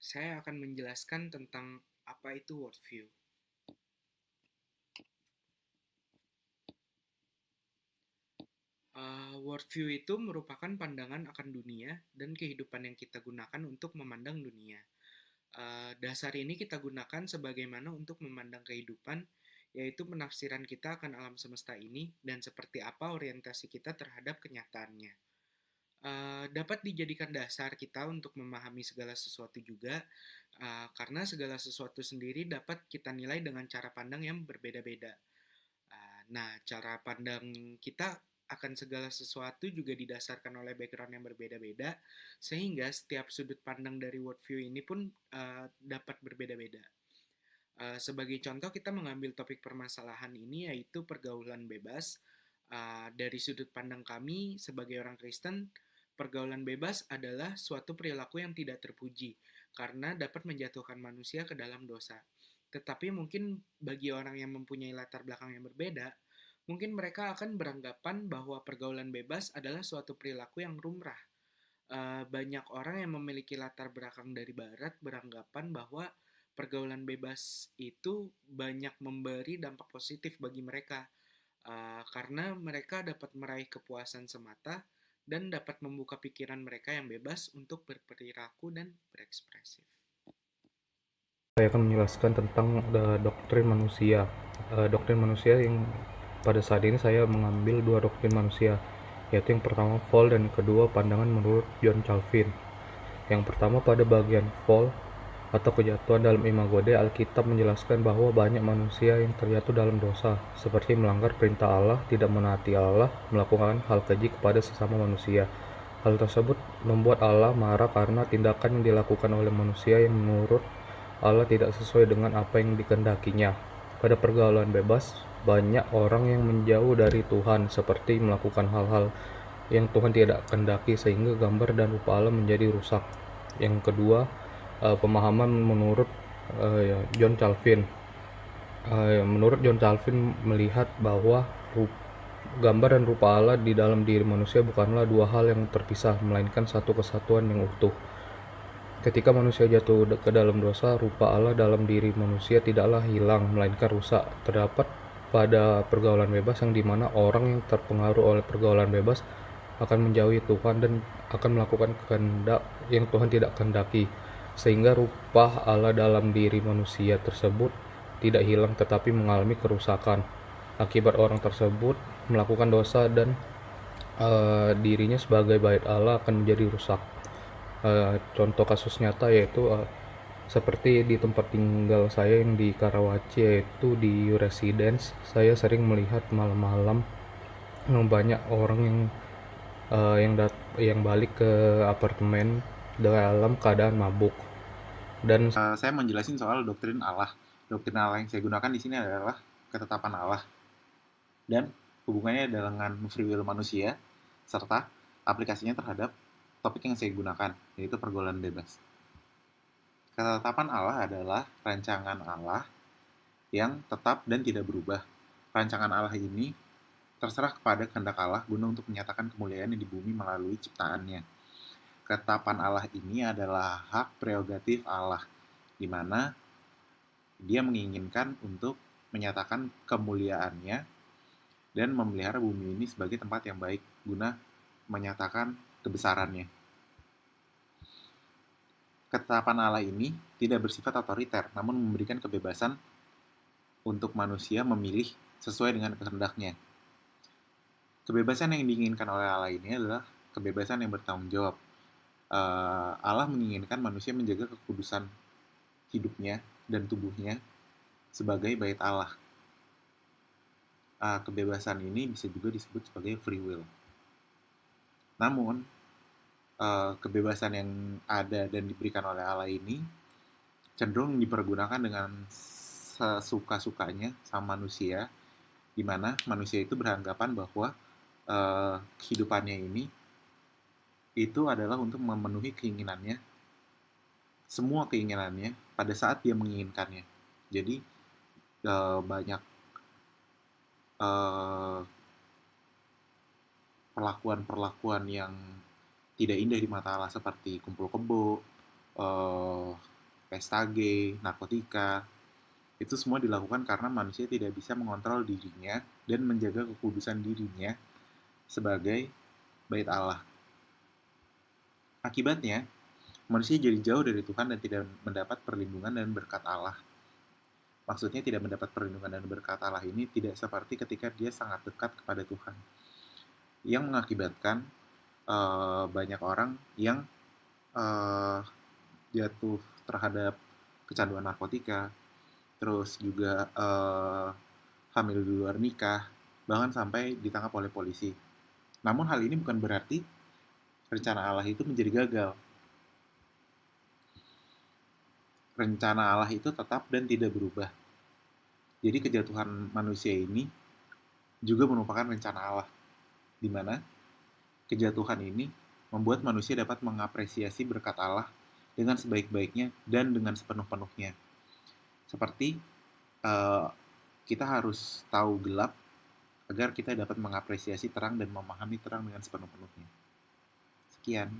Saya akan menjelaskan tentang apa itu worldview. Worldview itu merupakan pandangan akan dunia dan kehidupan yang kita gunakan untuk memandang dunia. Dasar ini kita gunakan sebagaimana untuk memandang kehidupan, yaitu penafsiran kita akan alam semesta ini dan seperti apa orientasi kita terhadap kenyataannya. Dapat dijadikan dasar kita untuk memahami segala sesuatu juga, karena segala sesuatu sendiri dapat kita nilai dengan cara pandang yang berbeda-beda. Nah, cara pandang kita akan segala sesuatu juga didasarkan oleh background yang berbeda-beda, sehingga setiap sudut pandang dari worldview ini pun dapat berbeda-beda. Sebagai contoh, kita mengambil topik permasalahan ini yaitu pergaulan bebas. Dari sudut pandang kami sebagai orang Kristen, pergaulan bebas adalah suatu perilaku yang tidak terpuji karena dapat menjatuhkan manusia ke dalam dosa. Tetapi mungkin bagi orang yang mempunyai latar belakang yang berbeda, mungkin mereka akan beranggapan bahwa pergaulan bebas adalah suatu perilaku yang lumrah. Banyak orang yang memiliki latar belakang dari barat beranggapan bahwa pergaulan bebas itu banyak memberi dampak positif bagi mereka, karena mereka dapat meraih kepuasan semata dan dapat membuka pikiran mereka yang bebas untuk berperilaku dan berekspresif. Saya akan menjelaskan tentang doktrin manusia. Doktrin manusia yang pada saat ini saya mengambil dua doktrin manusia, yaitu yang pertama fall dan yang kedua pandangan menurut John Calvin. Yang pertama pada bagian fall atau kejatuhan dalam imago Dei, Alkitab menjelaskan bahwa banyak manusia yang terjatuh dalam dosa, seperti melanggar perintah Allah, tidak menaati Allah, melakukan hal keji kepada sesama manusia. Hal tersebut membuat Allah marah karena tindakan yang dilakukan oleh manusia yang menurut Allah tidak sesuai dengan apa yang dikehendakinya. Pada pergaulan bebas, banyak orang yang menjauh dari Tuhan, seperti melakukan hal-hal yang Tuhan tidak kehendaki sehingga gambar dan rupa Allah menjadi rusak. Yang kedua, pemahaman menurut John Calvin. Menurut John Calvin melihat bahwa gambar dan rupa Allah di dalam diri manusia bukanlah dua hal yang terpisah, melainkan satu kesatuan yang utuh. Ketika manusia jatuh ke dalam dosa, rupa Allah dalam diri manusia tidaklah hilang, melainkan rusak. Terdapat pada pergaulan bebas yang dimana orang yang terpengaruh oleh pergaulan bebas akan menjauhi Tuhan dan akan melakukan kehendak yang Tuhan tidak kehendaki, sehingga rupa Allah dalam diri manusia tersebut tidak hilang tetapi mengalami kerusakan. Akibat orang tersebut melakukan dosa dan dirinya sebagai bait Allah akan menjadi rusak. Contoh kasus nyata yaitu seperti di tempat tinggal saya yang di Karawaci, yaitu di Residence. Saya sering melihat malam-malam banyak orang yang balik ke apartemen dalam keadaan mabuk. Dan Saya menjelasin soal doktrin Allah. Doktrin Allah yang saya gunakan di sini adalah ketetapan Allah dan hubungannya dengan free will manusia serta aplikasinya terhadap topik yang saya gunakan, yaitu pergaulan bebas. Ketetapan Allah adalah rancangan Allah yang tetap dan tidak berubah. Rancangan Allah ini terserah kepada kehendak Allah guna untuk menyatakan kemuliaannya di bumi melalui ciptaannya. Ketetapan Allah ini adalah hak prerogatif Allah, di mana dia menginginkan untuk menyatakan kemuliaannya dan memelihara bumi ini sebagai tempat yang baik guna menyatakan kebesarannya. Ketetapan Allah ini tidak bersifat otoriter, namun memberikan kebebasan untuk manusia memilih sesuai dengan kehendaknya. Kebebasan yang diinginkan oleh Allah ini adalah kebebasan yang bertanggung jawab. Allah menginginkan manusia menjaga kekudusan hidupnya dan tubuhnya sebagai bait Allah. Kebebasan ini bisa juga disebut sebagai free will. Namun, kebebasan yang ada dan diberikan oleh Allah ini cenderung dipergunakan dengan sesuka-sukanya sama manusia, di mana manusia itu beranggapan bahwa kehidupannya ini itu adalah untuk memenuhi keinginannya, semua keinginannya pada saat dia menginginkannya. Jadi banyak perlakuan-perlakuan yang tidak indah di mata Allah seperti kumpul kebo, pesta gay, narkotika, itu semua dilakukan karena manusia tidak bisa mengontrol dirinya dan menjaga kekudusan dirinya sebagai bait Allah. Akibatnya, manusia jadi jauh dari Tuhan dan tidak mendapat perlindungan dan berkat Allah. Maksudnya tidak mendapat perlindungan dan berkat Allah ini tidak seperti ketika dia sangat dekat kepada Tuhan. Yang mengakibatkan banyak orang yang uh, jatuh terhadap kecanduan narkotika, terus juga hamil di luar nikah, bahkan sampai ditangkap oleh polisi. Namun hal ini bukan berarti rencana Allah itu menjadi gagal. Rencana Allah itu tetap dan tidak berubah. Jadi kejatuhan manusia ini juga merupakan rencana Allah, di mana kejatuhan ini membuat manusia dapat mengapresiasi berkat Allah dengan sebaik-baiknya dan dengan sepenuh-penuhnya. Seperti kita harus tahu gelap agar kita dapat mengapresiasi terang dan memahami terang dengan sepenuh-penuhnya. Sekian.